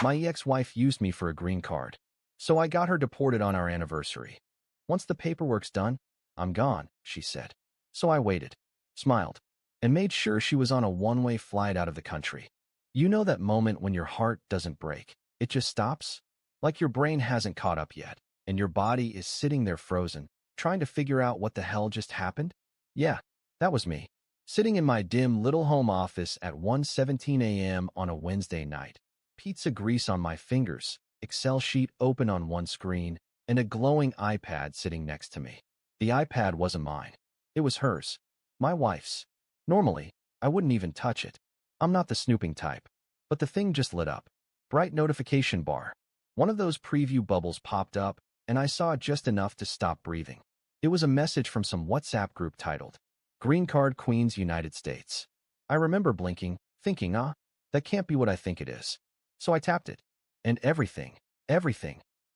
My ex-wife used me for a green card, so I got her deported on our anniversary. Once the paperwork's done, I'm gone, she said. So I waited, smiled, and made sure she was on a one-way flight out of the country. You know that moment when your heart doesn't break, it just stops? Like your brain hasn't caught up yet, and your body is sitting there frozen, trying to figure out what the hell just happened? Yeah, that was me. Sitting in my dim little home office at 1:17 a.m. on a Wednesday night. Pizza grease on my fingers, Excel sheet open on one screen, and a glowing iPad sitting next to me. The iPad wasn't mine. It was hers. My wife's. Normally, I wouldn't even touch it. I'm not the snooping type. But the thing just lit up. Bright notification bar. One of those preview bubbles popped up, and I saw just enough to stop breathing. It was a message from some WhatsApp group titled, Green Card Queens United States. I remember blinking, thinking, that can't be what I think it is. So I tapped it. And everything.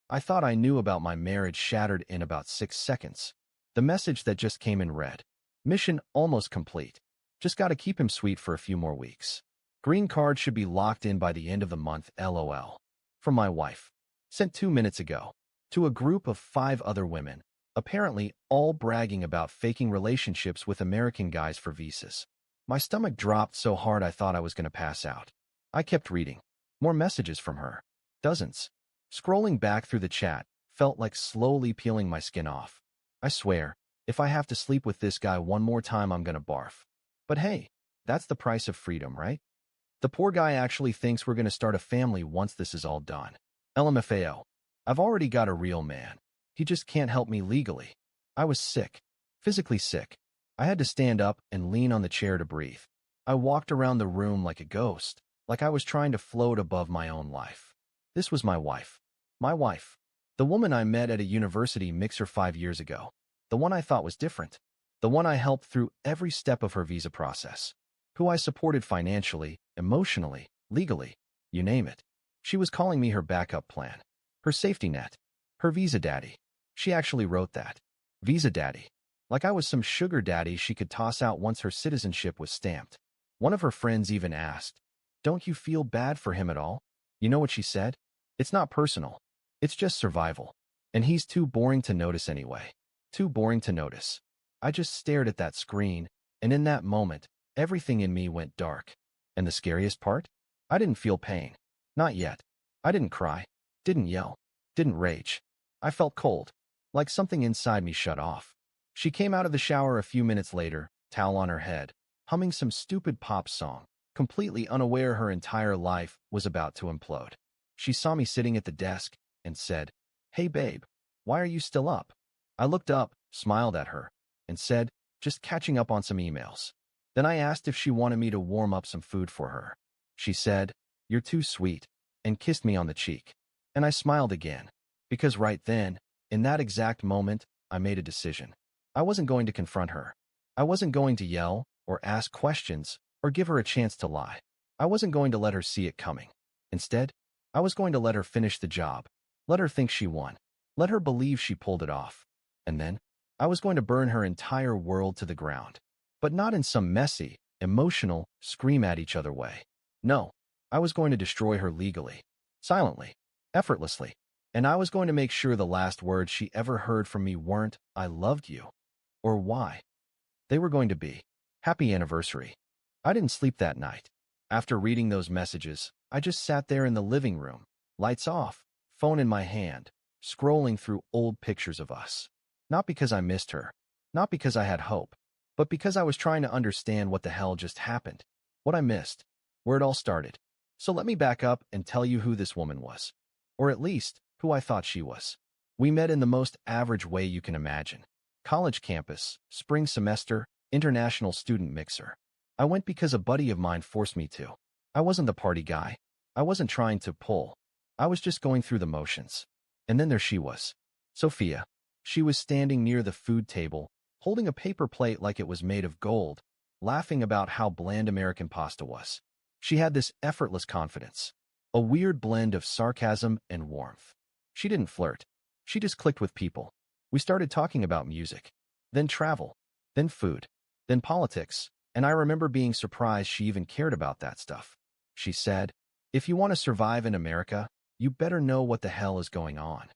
I thought I knew about my marriage shattered in about 6 seconds. The message that just came in read, mission almost complete. Just gotta keep him sweet for a few more weeks. Green card should be locked in by the end of the month, LOL. From my wife. Sent 2 minutes ago. To a group of 5 other women, apparently all bragging about faking relationships with American guys for visas. My stomach dropped so hard I thought I was gonna pass out. I kept reading. More messages from her. Dozens. Scrolling back through the chat felt like slowly peeling my skin off. I swear, if I have to sleep with this guy one more time, I'm gonna barf. But hey, that's the price of freedom, right? The poor guy actually thinks we're gonna start a family once this is all done. LMFAO. I've already got a real man. He just can't help me legally. I was sick. Physically sick. I had to stand up and lean on the chair to breathe. I walked around the room like a ghost, like I was trying to float above my own life. This was my wife. My wife. The woman I met at a university mixer 5 years ago. The one I thought was different. The one I helped through every step of her visa process. Who I supported financially, emotionally, legally, you name it. She was calling me her backup plan. Her safety net. Her visa daddy. She actually wrote that. Visa daddy. Like I was some sugar daddy she could toss out once her citizenship was stamped. One of her friends even asked, "Don't you feel bad for him at all?" You know what she said? "It's not personal. It's just survival. And he's too boring to notice anyway." Too boring to notice. I just stared at that screen, and in that moment, everything in me went dark. And the scariest part? I didn't feel pain. Not yet. I didn't cry. Didn't yell. Didn't rage. I felt cold. Like something inside me shut off. She came out of the shower a few minutes later, towel on her head, humming some stupid pop song, completely unaware her entire life was about to implode. She saw me sitting at the desk and said, "Hey babe, why are you still up?" I looked up, smiled at her, and said, "Just catching up on some emails." Then I asked if she wanted me to warm up some food for her. She said, "You're too sweet," and kissed me on the cheek. And I smiled again, because right then, in that exact moment, I made a decision. I wasn't going to confront her. I wasn't going to yell, or ask questions, or give her a chance to lie. I wasn't going to let her see it coming. Instead, I was going to let her finish the job. Let her think she won. Let her believe she pulled it off. And then, I was going to burn her entire world to the ground. But not in some messy, emotional, scream-at-each-other way. No, I was going to destroy her legally, silently, effortlessly. And I was going to make sure the last words she ever heard from me weren't, "I loved you," or "Why." They were going to be, "Happy anniversary." I didn't sleep that night. After reading those messages, I just sat there in the living room, lights off, phone in my hand, scrolling through old pictures of us. Not because I missed her, not because I had hope, but because I was trying to understand what the hell just happened, what I missed, where it all started. So let me back up and tell you who this woman was. Or at least, who I thought she was. We met in the most average way you can imagine. College campus, spring semester, international student mixer. I went because a buddy of mine forced me to. I wasn't the party guy. I wasn't trying to pull. I was just going through the motions. And then there she was. Sophia. She was standing near the food table, holding a paper plate like it was made of gold, laughing about how bland American pasta was. She had this effortless confidence. A weird blend of sarcasm and warmth. She didn't flirt. She just clicked with people. We started talking about music, then travel, then food, then politics, and I remember being surprised she even cared about that stuff. She said, If you want to survive in America, you better know what the hell is going on.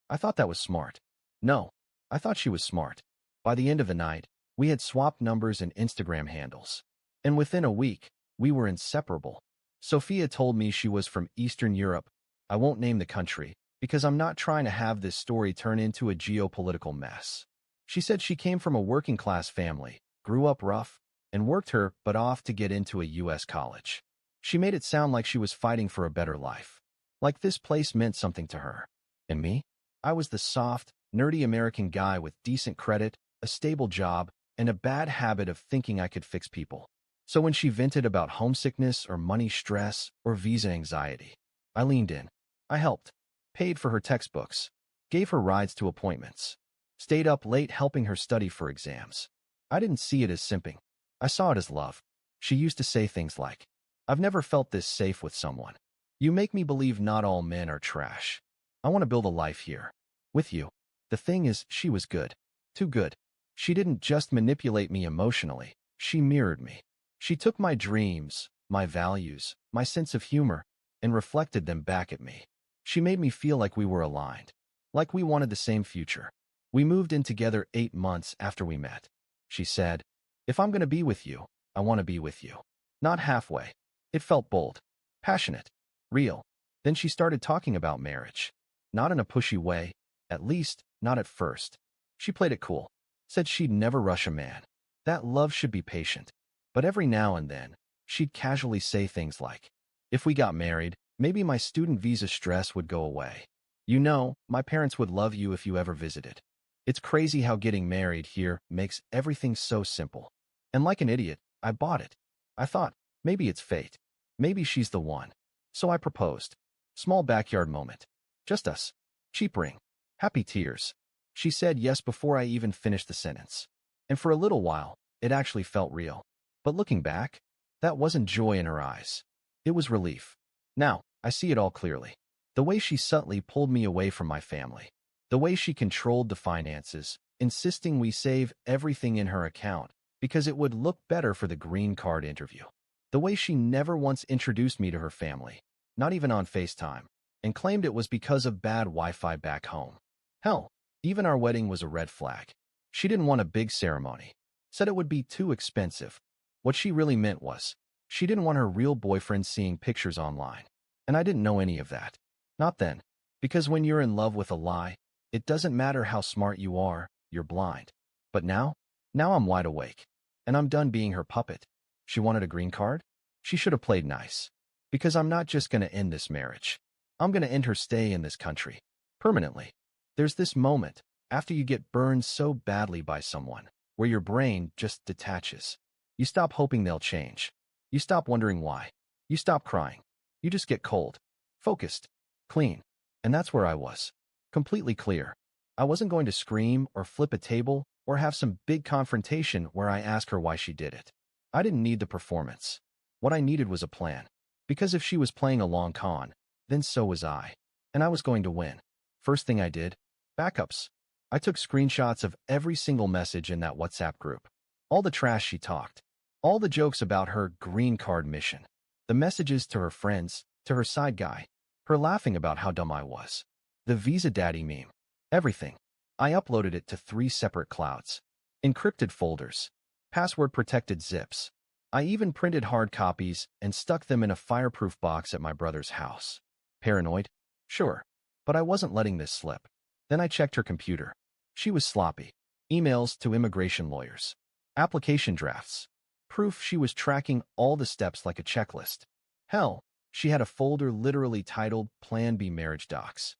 I thought that was smart. No, I thought she was smart. By the end of the night, we had swapped numbers and Instagram handles. And within a week, we were inseparable. Sophia told me she was from Eastern Europe. I won't name the country, because I'm not trying to have this story turn into a geopolitical mess. She said she came from a working-class family, grew up rough, and worked her butt off to get into a U.S. college. She made it sound like she was fighting for a better life. Like this place meant something to her. And me? I was the soft, nerdy American guy with decent credit, a stable job, and a bad habit of thinking I could fix people. So when she vented about homesickness or money stress or visa anxiety, I leaned in. I helped, paid for her textbooks, gave her rides to appointments, stayed up late helping her study for exams. I didn't see it as simping. I saw it as love. She used to say things like, "I've never felt this safe with someone. You make me believe not all men are trash. I want to build a life here. With you." The thing is, she was good. Too good. She didn't just manipulate me emotionally. She mirrored me. She took my dreams, my values, my sense of humor, and reflected them back at me. She made me feel like we were aligned, like we wanted the same future. We moved in together 8 months after we met. She said, "If I'm going to be with you, I want to be with you. Not halfway." It felt bold, passionate, real. Then she started talking about marriage. Not in a pushy way, at least, not at first. She played it cool, said she'd never rush a man. That love should be patient. But every now and then, she'd casually say things like, "If we got married, maybe my student visa stress would go away. You know, my parents would love you if you ever visited." It's crazy how getting married here makes everything so simple. And like an idiot, I bought it. I thought, maybe it's fate. Maybe she's the one. So I proposed. Small backyard moment. Just us. Cheap ring. Happy tears. She said yes before I even finished the sentence. And for a little while, it actually felt real. But looking back, that wasn't joy in her eyes. It was relief. Now, I see it all clearly. The way she subtly pulled me away from my family. The way she controlled the finances, insisting we save everything in her account because it would look better for the green card interview. The way she never once introduced me to her family, not even on FaceTime, and claimed it was because of bad Wi-Fi back home. Hell, even our wedding was a red flag. She didn't want a big ceremony. Said it would be too expensive. What she really meant was, she didn't want her real boyfriend seeing pictures online. And I didn't know any of that. Not then. Because when you're in love with a lie, it doesn't matter how smart you are, you're blind. But now I'm wide awake. And I'm done being her puppet. She wanted a green card? She should have played nice. Because I'm not just going to end this marriage. I'm going to end her stay in this country. Permanently. There's this moment, after you get burned so badly by someone, where your brain just detaches. You stop hoping they'll change. You stop wondering why. You stop crying. You just get cold. Focused. Clean. And that's where I was. Completely clear. I wasn't going to scream or flip a table or have some big confrontation where I ask her why she did it. I didn't need the performance. What I needed was a plan. Because if she was playing a long con, then so was I. And I was going to win. First thing I did, backups. I took screenshots of every single message in that WhatsApp group. All the trash she talked. All the jokes about her green card mission. The messages to her friends, to her side guy. Her laughing about how dumb I was. The Visa Daddy meme. Everything. I uploaded it to 3 separate clouds. Encrypted folders. Password-protected zips. I even printed hard copies and stuck them in a fireproof box at my brother's house. Paranoid? Sure. But I wasn't letting this slip. Then I checked her computer. She was sloppy. Emails to immigration lawyers. Application drafts. Proof she was tracking all the steps like a checklist. Hell, she had a folder literally titled Plan B Marriage Docs.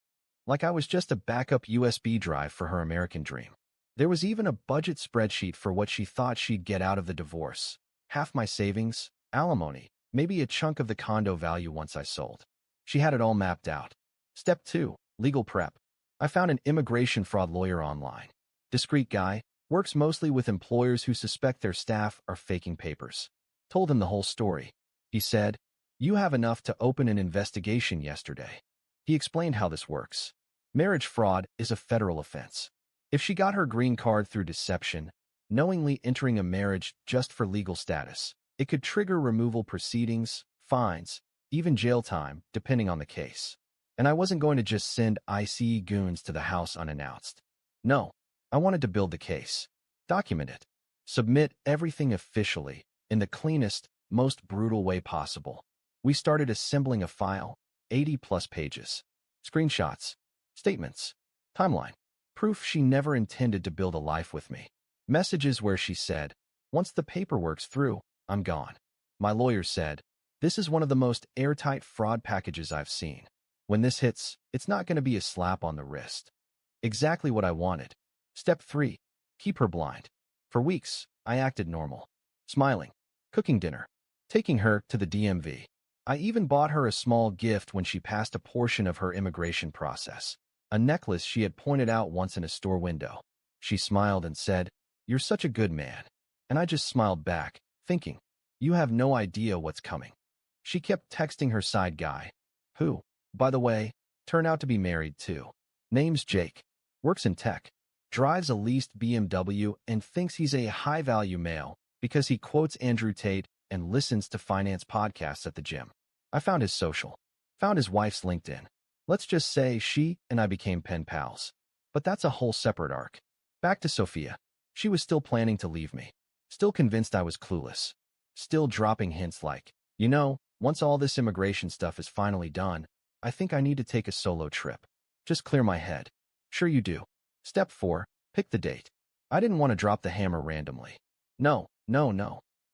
Like I was just a backup USB drive for her American dream. There was even a budget spreadsheet for what she thought she'd get out of the divorce. Half my savings, alimony, maybe a chunk of the condo value once I sold. She had it all mapped out. Step 2, legal prep. I found an immigration fraud lawyer online. Discreet guy, works mostly with employers who suspect their staff are faking papers. Told him the whole story. He said, "You have enough to open an investigation yesterday." He explained how this works. Marriage fraud is a federal offense. If she got her green card through deception, knowingly entering a marriage just for legal status, it could trigger removal proceedings, fines, even jail time, depending on the case. And I wasn't going to just send ICE goons to the house unannounced. No, I wanted to build the case, document it, submit everything officially in the cleanest, most brutal way possible. We started assembling a file, 80-plus pages, screenshots, statements, timeline, proof she never intended to build a life with me. Messages where she said, "Once the paperwork's through, I'm gone." My lawyer said, "This is one of the most airtight fraud packages I've seen. When this hits, it's not going to be a slap on the wrist." Exactly what I wanted. Step 3. Keep her blind. For weeks, I acted normal. Smiling, cooking dinner, taking her to the DMV. I even bought her a small gift when she passed a portion of her immigration process. A necklace she had pointed out once in a store window. She smiled and said, "You're such a good man." And I just smiled back, thinking, "You have no idea what's coming." She kept texting her side guy, who, by the way, turned out to be married too. Name's Jake, works in tech, drives a leased BMW and thinks he's a high-value male because he quotes Andrew Tate and listens to finance podcasts at the gym. I found his social, found his wife's LinkedIn. Let's just say she and I became pen pals. But that's a whole separate arc. Back to Sophia. She was still planning to leave me, still convinced I was clueless, still dropping hints like, once all this immigration stuff is finally done, I think I need to take a solo trip. Just clear my head. Sure you do. Step 4. Pick the date. I didn't want to drop the hammer randomly. No.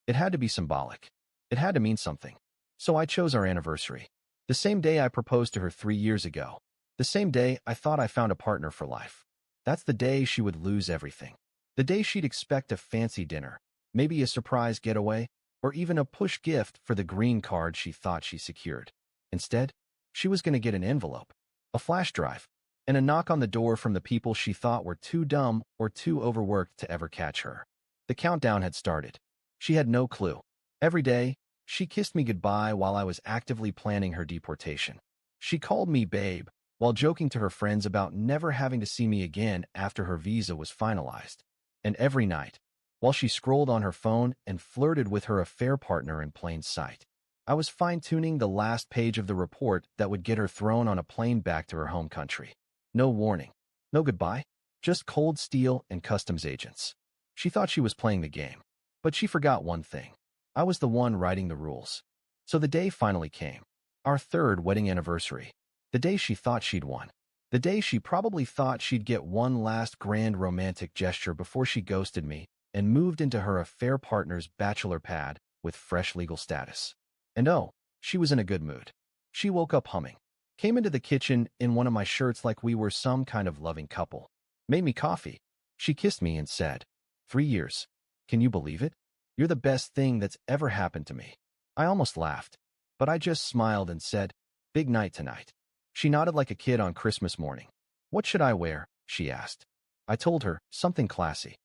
It had to be symbolic. It had to mean something. So I chose our anniversary. The same day I proposed to her 3 years ago. The same day I thought I found a partner for life. That's the day she would lose everything. The day she'd expect a fancy dinner, maybe a surprise getaway, or even a push gift for the green card she thought she secured. Instead, she was going to get an envelope, a flash drive, and a knock on the door from the people she thought were too dumb or too overworked to ever catch her. The countdown had started. She had no clue. Every day, she kissed me goodbye while I was actively planning her deportation. She called me babe, while joking to her friends about never having to see me again after her visa was finalized. And every night, while she scrolled on her phone and flirted with her affair partner in plain sight, I was fine-tuning the last page of the report that would get her thrown on a plane back to her home country. No warning, no goodbye, just cold steel and customs agents. She thought she was playing the game, but she forgot one thing. I was the one writing the rules. So the day finally came. Our 3rd wedding anniversary. The day she thought she'd won. The day she probably thought she'd get one last grand romantic gesture before she ghosted me and moved into her affair partner's bachelor pad with fresh legal status. And oh, she was in a good mood. She woke up humming, came into the kitchen in one of my shirts like we were some kind of loving couple, made me coffee. She kissed me and said, 3 years. Can you believe it? You're the best thing that's ever happened to me. I almost laughed, but I just smiled and said, big night tonight. She nodded like a kid on Christmas morning. What should I wear? She asked. I told her, something classy.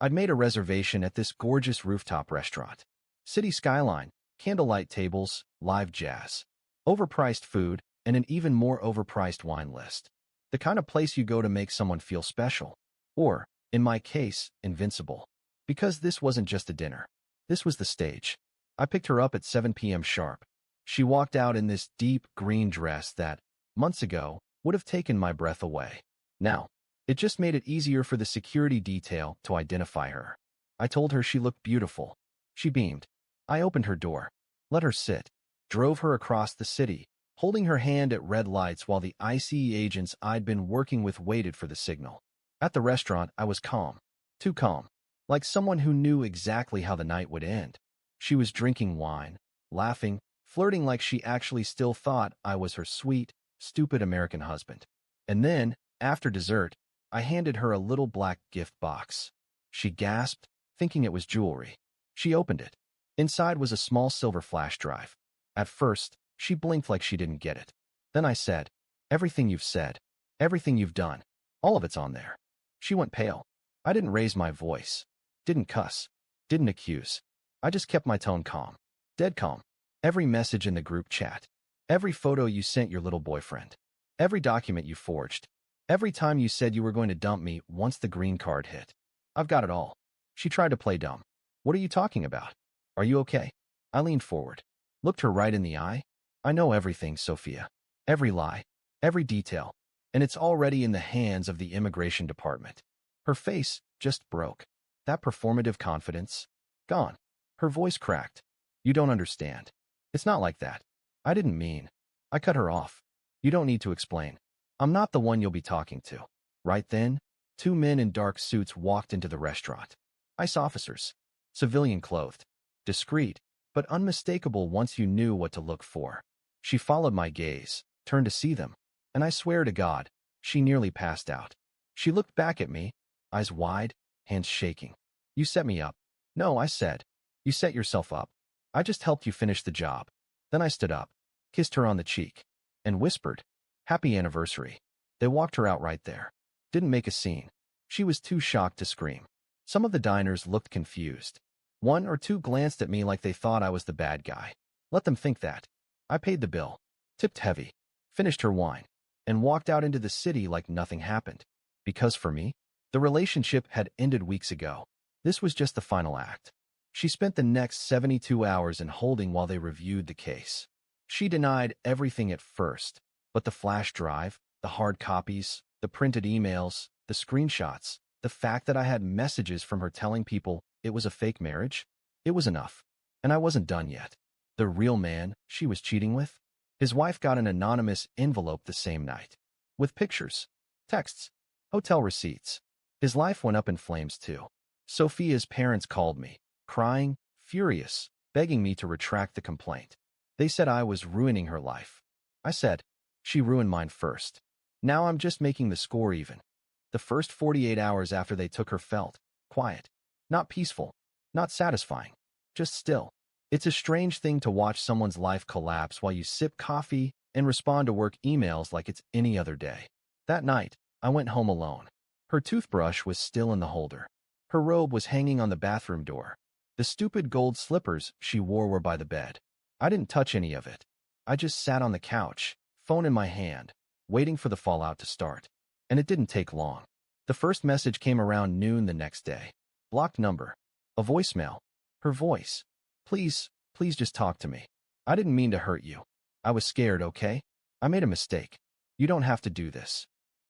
I'd made a reservation at this gorgeous rooftop restaurant. City skyline, candlelight tables, live jazz, overpriced food, and an even more overpriced wine list. The kind of place you go to make someone feel special. Or, in my case, invincible. Because this wasn't just a dinner. This was the stage. I picked her up at 7 p.m. sharp. She walked out in this deep green dress that, months ago, would have taken my breath away. Now, it just made it easier for the security detail to identify her. I told her she looked beautiful. She beamed. I opened her door, let her sit, drove her across the city, holding her hand at red lights while the ICE agents I'd been working with waited for the signal. At the restaurant, I was calm. Too calm. Like someone who knew exactly how the night would end. She was drinking wine, laughing, flirting like she actually still thought I was her sweet, stupid American husband. And then, after dessert, I handed her a little black gift box. She gasped, thinking it was jewelry. She opened it. Inside was a small silver flash drive. At first, she blinked like she didn't get it. Then I said, everything you've said, everything you've done, all of it's on there. She went pale. I didn't raise my voice. Didn't cuss. Didn't accuse. I just kept my tone calm. Dead calm. Every message in the group chat. Every photo you sent your little boyfriend. Every document you forged. Every time you said you were going to dump me once the green card hit. I've got it all. She tried to play dumb. What are you talking about? Are you okay? I leaned forward, looked her right in the eye. I know everything, Sophia. Every lie. Every detail. And it's already in the hands of the immigration department. Her face just broke. That performative confidence, gone. Her voice cracked. You don't understand. It's not like that. I didn't mean. I cut her off. You don't need to explain. I'm not the one you'll be talking to. Right then, two men in dark suits walked into the restaurant. ICE officers. Civilian-clothed. Discreet, but unmistakable once you knew what to look for. She followed my gaze, turned to see them, and I swear to God, she nearly passed out. She looked back at me, eyes wide, hands shaking. You set me up. No, I said. You set yourself up. I just helped you finish the job. Then I stood up, kissed her on the cheek, and whispered, Happy anniversary. They walked her out right there. Didn't make a scene. She was too shocked to scream. Some of the diners looked confused. One or two glanced at me like they thought I was the bad guy. Let them think that. I paid the bill, tipped heavy, finished her wine, and walked out into the city like nothing happened. Because for me, the relationship had ended weeks ago. This was just the final act. She spent the next 72 hours in holding while they reviewed the case. She denied everything at first, but the flash drive, the hard copies, the printed emails, the screenshots, the fact that I had messages from her telling people it was a fake marriage, it was enough. And I wasn't done yet. The real man she was cheating with? His wife got an anonymous envelope the same night. With pictures, texts, hotel receipts. His life went up in flames too. Sophia's parents called me, crying, furious, begging me to retract the complaint. They said I was ruining her life. I said, she ruined mine first. Now I'm just making the score even. The first 48 hours after they took her felt quiet. Not peaceful, not satisfying, just still. It's a strange thing to watch someone's life collapse while you sip coffee and respond to work emails like it's any other day. That night, I went home alone. Her toothbrush was still in the holder. Her robe was hanging on the bathroom door. The stupid gold slippers she wore were by the bed. I didn't touch any of it. I just sat on the couch, phone in my hand, waiting for the fallout to start. And it didn't take long. The first message came around noon the next day. Blocked number. A voicemail. Her voice. Please just talk to me. I didn't mean to hurt you. I was scared, okay? I made a mistake. You don't have to do this.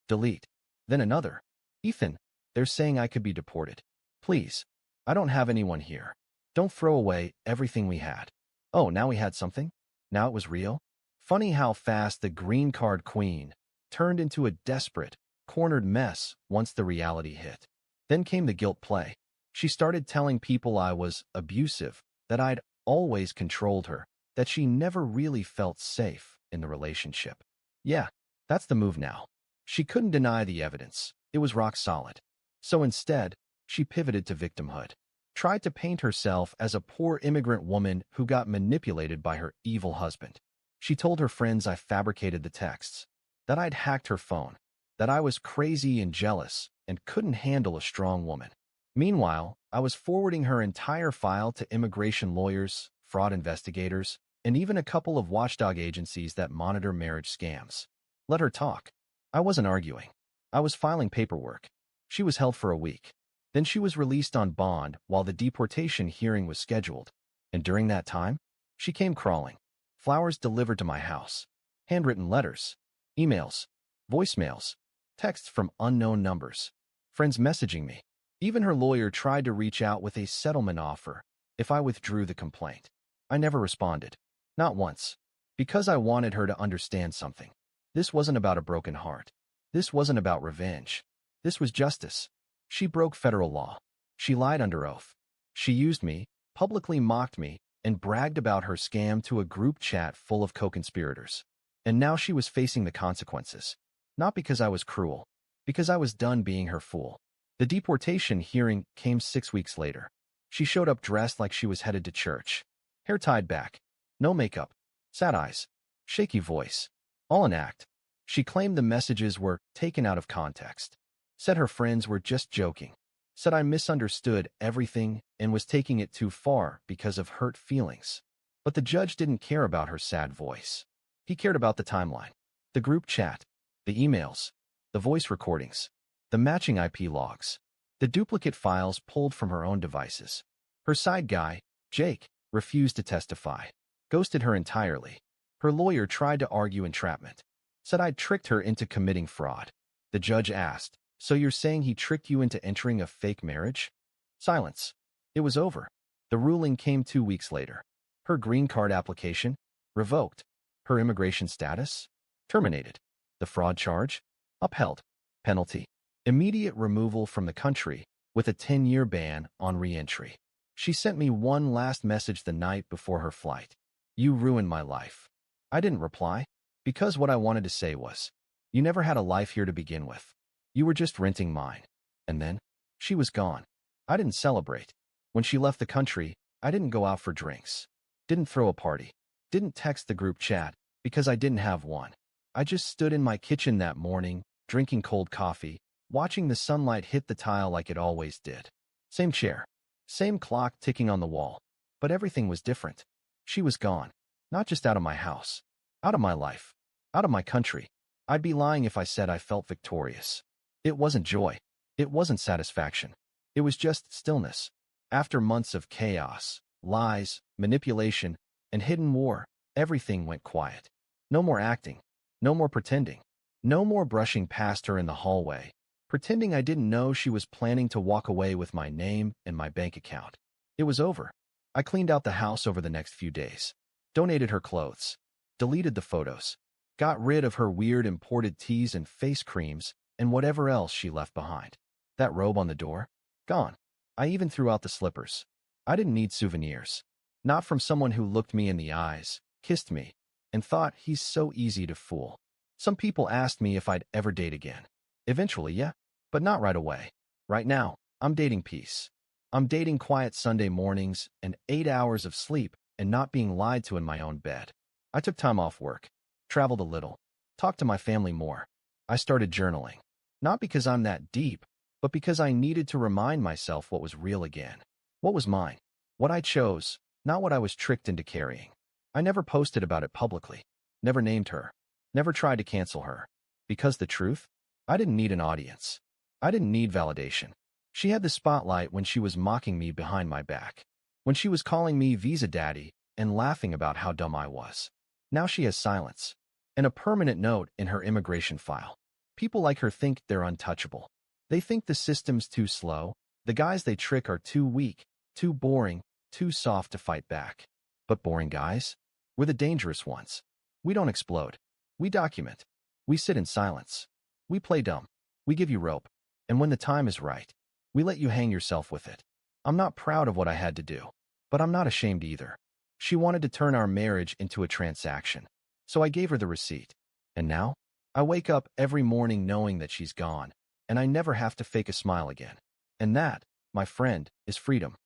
Delete. Then another. Ethan, they're saying I could be deported. Please. I don't have anyone here. Don't throw away everything we had. Oh, now we had something? Now it was real? Funny how fast the green card queen turned into a desperate, cornered mess once the reality hit. Then came the guilt play. She started telling people I was abusive, that I'd always controlled her, that she never really felt safe in the relationship. Yeah, that's the move now. She couldn't deny the evidence. It was rock solid. So instead, she pivoted to victimhood. Tried to paint herself as a poor immigrant woman who got manipulated by her evil husband. She told her friends I fabricated the texts, that I'd hacked her phone, that I was crazy and jealous and couldn't handle a strong woman. Meanwhile, I was forwarding her entire file to immigration lawyers, fraud investigators, and even a couple of watchdog agencies that monitor marriage scams. Let her talk. I wasn't arguing. I was filing paperwork. She was held for a week. Then she was released on bond while the deportation hearing was scheduled. And during that time, she came crawling. Flowers delivered to my house. Handwritten letters. Emails. Voicemails. Texts from unknown numbers. Friends messaging me. Even her lawyer tried to reach out with a settlement offer if I withdrew the complaint. I never responded. Not once. Because I wanted her to understand something. This wasn't about a broken heart. This wasn't about revenge. This was justice. She broke federal law. She lied under oath. She used me, publicly mocked me, and bragged about her scam to a group chat full of co-conspirators. And now she was facing the consequences. Not because I was cruel. Because I was done being her fool. The deportation hearing came 6 weeks later. She showed up dressed like she was headed to church. Hair tied back. No makeup. Sad eyes. Shaky voice. All an act. She claimed the messages were taken out of context. Said her friends were just joking. Said I misunderstood everything and was taking it too far because of hurt feelings. But the judge didn't care about her sad voice. He cared about the timeline. The group chat. The emails. The voice recordings. The matching IP logs. The duplicate files pulled from her own devices. Her side guy, Jake, refused to testify. Ghosted her entirely. Her lawyer tried to argue entrapment, said I'd tricked her into committing fraud. The judge asked, "So you're saying he tricked you into entering a fake marriage?" Silence. It was over. The ruling came 2 weeks later. Her green card application? Revoked. Her immigration status? Terminated. The fraud charge? Upheld. Penalty? Immediate removal from the country with a 10-year ban on re-entry. She sent me one last message the night before her flight. "You ruined my life." I didn't reply, because what I wanted to say was, "You never had a life here to begin with. You were just renting mine." And then, she was gone. I didn't celebrate. When she left the country, I didn't go out for drinks. Didn't throw a party. Didn't text the group chat, because I didn't have one. I just stood in my kitchen that morning, drinking cold coffee, watching the sunlight hit the tile like it always did. Same chair. Same clock ticking on the wall. But everything was different. She was gone. Not just out of my house. Out of my life. Out of my country. I'd be lying if I said I felt victorious. It wasn't joy. It wasn't satisfaction. It was just stillness. After months of chaos, lies, manipulation, and hidden war, everything went quiet. No more acting. No more pretending. No more brushing past her in the hallway, pretending I didn't know she was planning to walk away with my name and my bank account. It was over. I cleaned out the house over the next few days. Donated her clothes. Deleted the photos. Got rid of her weird imported teas and face creams and whatever else she left behind. That robe on the door? Gone. I even threw out the slippers. I didn't need souvenirs. Not from someone who looked me in the eyes, kissed me, and thought he's so easy to fool. Some people asked me if I'd ever date again. Eventually, yeah, but not right away. Right now, I'm dating peace. I'm dating quiet Sunday mornings and 8 hours of sleep and not being lied to in my own bed. I took time off work, traveled a little, talked to my family more. I started journaling. Not because I'm that deep, but because I needed to remind myself what was real again. What was mine. What I chose, not what I was tricked into carrying. I never posted about it publicly. Never named her. Never tried to cancel her. Because the truth? I didn't need an audience. I didn't need validation. She had the spotlight when she was mocking me behind my back. When she was calling me Visa Daddy and laughing about how dumb I was. Now she has silence. And a permanent note in her immigration file. People like her think they're untouchable. They think the system's too slow, the guys they trick are too weak, too boring, too soft to fight back. But boring guys? We're the dangerous ones. We don't explode. We document. We sit in silence. We play dumb. We give you rope. And when the time is right, we let you hang yourself with it. I'm not proud of what I had to do, but I'm not ashamed either. She wanted to turn our marriage into a transaction, so I gave her the receipt. And now, I wake up every morning knowing that she's gone, and I never have to fake a smile again. And that, my friend, is freedom.